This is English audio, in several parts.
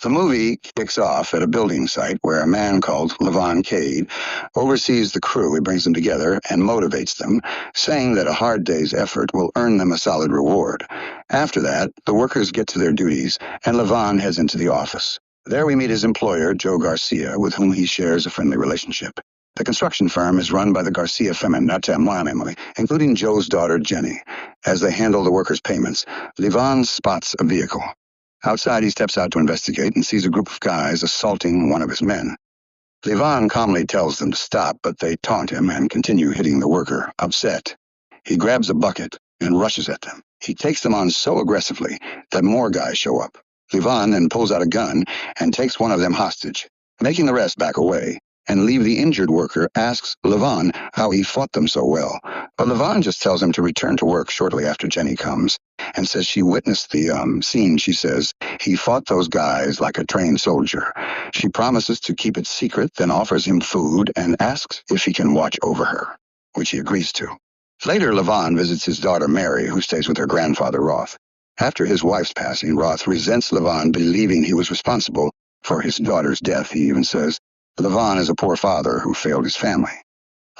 The movie kicks off at a building site where a man called Levon Cade oversees the crew. He brings them together and motivates them, saying that a hard day's effort will earn them a solid reward. After that, the workers get to their duties, and Levon heads into the office. There we meet his employer, Joe Garcia, with whom he shares a friendly relationship. The construction firm is run by the Garcia family, including Joe's daughter, Jenny. As they handle the workers' payments, Levon spots a vehicle. Outside, he steps out to investigate and sees a group of guys assaulting one of his men. Levon calmly tells them to stop, but they taunt him and continue hitting the worker. Upset, he grabs a bucket and rushes at them. He takes them on so aggressively that more guys show up. Levon then pulls out a gun and takes one of them hostage. Making the rest back away and leave the injured worker, asks Levon how he fought them so well. But Levon just tells him to return to work shortly after Jenny comes and says she witnessed the scene. She says he fought those guys like a trained soldier. She promises to keep it secret, then offers him food and asks if he can watch over her, which he agrees to. Later, Levon visits his daughter Mary, who stays with her grandfather Roth. After his wife's passing, Roth resents Levon, believing he was responsible for his daughter's death. He even says Levon is a poor father who failed his family.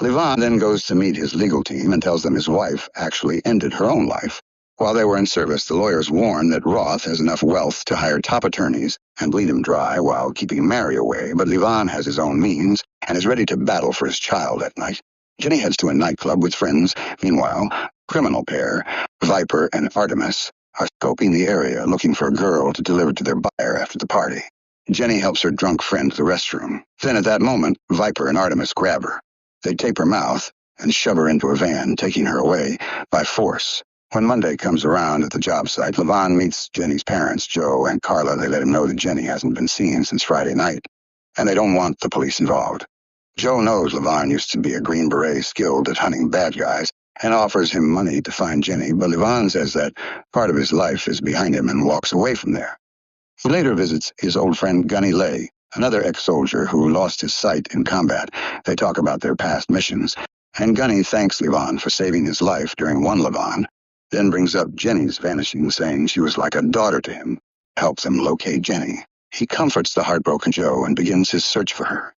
Levon then goes to meet his legal team and tells them his wife actually ended her own life. While they were in service, the lawyers warn that Roth has enough wealth to hire top attorneys and bleed him dry while keeping Mary away, but Levon has his own means and is ready to battle for his child that night. Jenny heads to a nightclub with friends. Meanwhile, criminal pair, Viper and Artemis, are scoping the area looking for a girl to deliver to their buyer after the party. Jenny helps her drunk friend to the restroom. Then at that moment, Viper and Artemis grab her. They tape her mouth and shove her into a van, taking her away by force. When Monday comes around at the job site, Levon meets Jenny's parents, Joe and Carla. They let him know that Jenny hasn't been seen since Friday night, and they don't want the police involved. Joe knows Levon used to be a Green Beret skilled at hunting bad guys and offers him money to find Jenny, but Levon says that part of his life is behind him and walks away from there. He later visits his old friend Gunny Lay, another ex-soldier who lost his sight in combat. They talk about their past missions, and Gunny thanks Levon for saving his life during one Levon, then brings up Jenny's vanishing, saying she was like a daughter to him, helps him locate Jenny. He comforts the heartbroken Joe and begins his search for her.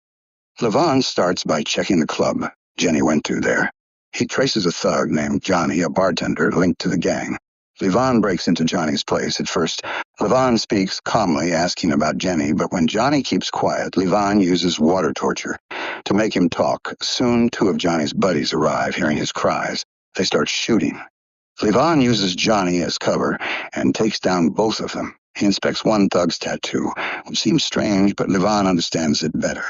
Levon starts by checking the club Jenny went to there. He traces a thug named Johnny, a bartender linked to the gang. Levon breaks into Johnny's place. At first, Levon speaks calmly, asking about Jenny, but when Johnny keeps quiet, Levon uses water torture to make him talk. Soon, two of Johnny's buddies arrive, hearing his cries. They start shooting. Levon uses Johnny as cover and takes down both of them. He inspects one thug's tattoo, which seems strange, but Levon understands it better.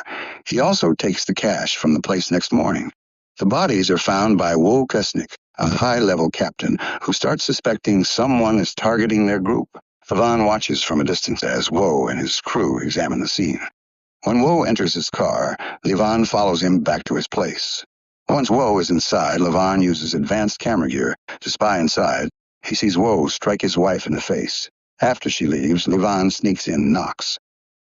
He also takes the cash from the place next morning. The bodies are found by Woe Kusnik, a high-level captain who starts suspecting someone is targeting their group. Levon watches from a distance as Woe and his crew examine the scene. When Woe enters his car, Levon follows him back to his place. Once Woe is inside, Levon uses advanced camera gear to spy inside. He sees Woe strike his wife in the face. After she leaves, Levon sneaks in and knocks.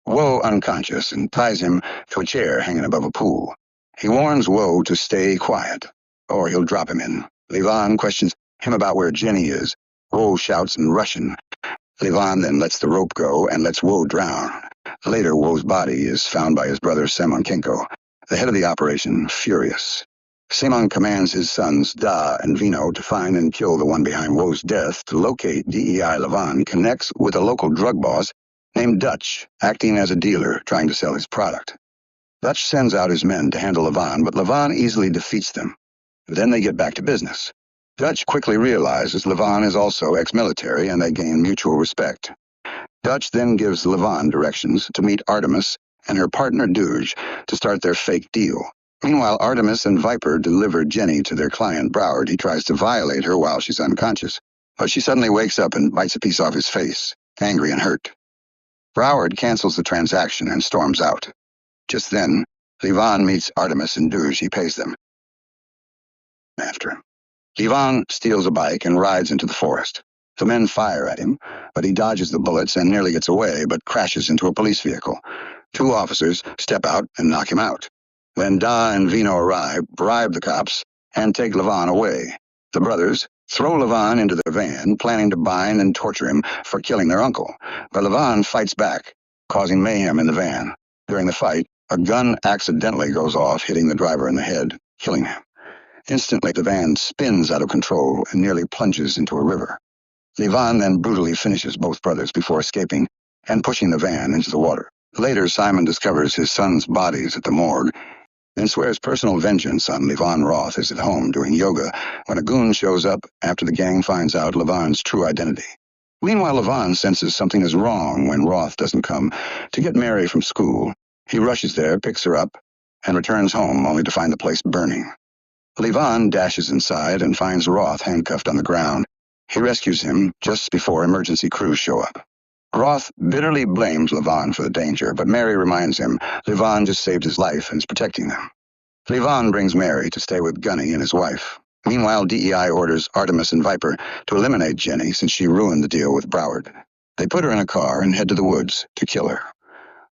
Woe unconscious and ties him to a chair hanging above a pool. He warns Woe to stay quiet, or he'll drop him in. Levon questions him about where Jenny is. Woe shouts in Russian. Levon then lets the rope go and lets Woe drown. Later, Woe's body is found by his brother Semonkenko, the head of the operation, furious. Semon commands his sons, Da and Vino, to find and kill the one behind Woe's death. To locate DEI, Levon connects with a local drug boss named Dutch, acting as a dealer, trying to sell his product. Dutch sends out his men to handle Levon, but Levon easily defeats them. Then they get back to business. Dutch quickly realizes Levon is also ex-military, and they gain mutual respect. Dutch then gives Levon directions to meet Artemis and her partner Duge to start their fake deal. Meanwhile, Artemis and Viper deliver Jenny to their client Broward. He tries to violate her while she's unconscious, but she suddenly wakes up and bites a piece off his face, angry and hurt. Broward cancels the transaction and storms out. Just then, Levon meets Artemis and Duge. He pays them after him. Levon steals a bike and rides into the forest. The men fire at him, but he dodges the bullets and nearly gets away, but crashes into a police vehicle. Two officers step out and knock him out. Then Da and Vino arrive, bribe the cops, and take Levon away. The brothers throw Levon into the van, planning to bind and torture him for killing their uncle. But Levon fights back. causing mayhem in the van. During the fight, a gun accidentally goes off, hitting the driver in the head, killing him. Instantly, the van spins out of control and nearly plunges into a river. Levan then brutally finishes both brothers before escaping and pushing the van into the water. Later, Simon discovers his son's bodies at the morgue and swears personal vengeance on Levan Roth is at home doing yoga when a goon shows up after the gang finds out Levan's true identity. Meanwhile, Levan senses something is wrong when Roth doesn't come to get Mary from school. He rushes there, picks her up, and returns home only to find the place burning. Levan dashes inside and finds Roth handcuffed on the ground. He rescues him just before emergency crews show up. Roth bitterly blames Levan for the danger, but Mary reminds him Levan just saved his life and is protecting them. Levan brings Mary to stay with Gunny and his wife. Meanwhile, DEI orders Artemis and Viper to eliminate Jenny since she ruined the deal with Broward. They put her in a car and head to the woods to kill her.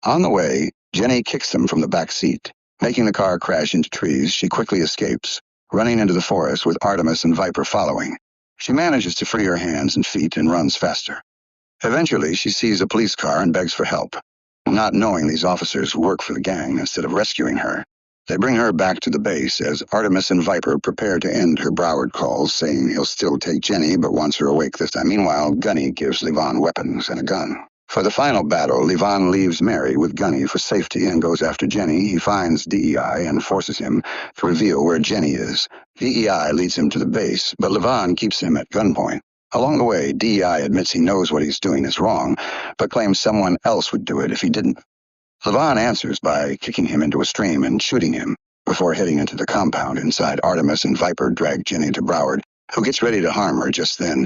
On the way, Jenny kicks them from the back seat. Making the car crash into trees, she quickly escapes, running into the forest with Artemis and Viper following. She manages to free her hands and feet and runs faster. Eventually, she sees a police car and begs for help. Not knowing these officers work for the gang instead of rescuing her, they bring her back to the base as Artemis and Viper prepare to end her Broward calls, saying he'll still take Jenny but wants her awake this time. Meanwhile, Gunny gives Levan weapons and a gun. For the final battle, Levan leaves Mary with Gunny for safety and goes after Jenny. He finds DEI and forces him to reveal where Jenny is. DEI leads him to the base, but Levan keeps him at gunpoint. Along the way, DEI admits he knows what he's doing is wrong, but claims someone else would do it if he didn't. Levan answers by kicking him into a stream and shooting him before heading into the compound. Inside, Artemis and Viper drag Jenny to Broward, who gets ready to harm her just then.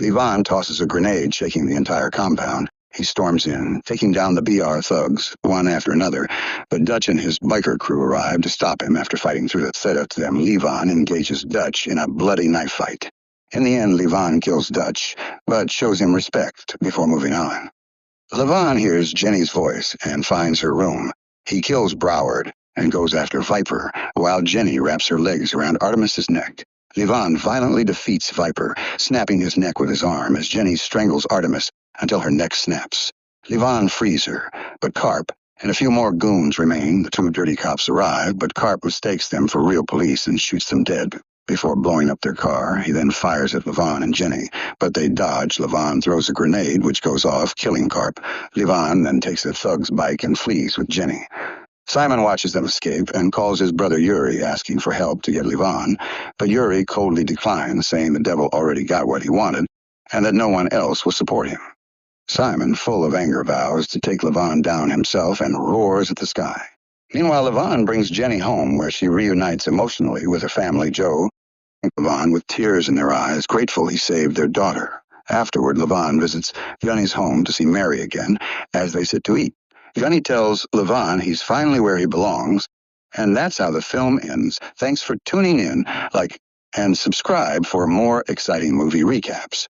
Levan tosses a grenade, shaking the entire compound. He storms in, taking down the BR thugs, one after another, but Dutch and his biker crew arrive to stop him after fighting through the threat to them. Levan engages Dutch in a bloody knife fight. In the end, Levan kills Dutch, but shows him respect before moving on. Levan hears Jenny's voice and finds her room. He kills Broward and goes after Viper, while Jenny wraps her legs around Artemis's neck. Levan violently defeats Viper, snapping his neck with his arm as Jenny strangles Artemis until her neck snaps. Levan frees her, but Carp and a few more goons remain. The two dirty cops arrive, but Carp mistakes them for real police and shoots them dead. Before blowing up their car, he then fires at Levan and Jenny, but they dodge. Levan throws a grenade, which goes off, killing Carp. Levan then takes a thug's bike and flees with Jenny. Simon watches them escape and calls his brother Yuri, asking for help to get Levan, but Yuri coldly declines, saying the devil already got what he wanted, and that no one else will support him. Simon, full of anger, vows to take Levan down himself and roars at the sky. Meanwhile, Levan brings Jenny home, where she reunites emotionally with her family, Joe. Levan, with tears in their eyes, grateful he saved their daughter. Afterward, Levan visits Gunny's home to see Mary again as they sit to eat. Gunny tells Levan he's finally where he belongs, and that's how the film ends. Thanks for tuning in, and subscribe for more exciting movie recaps.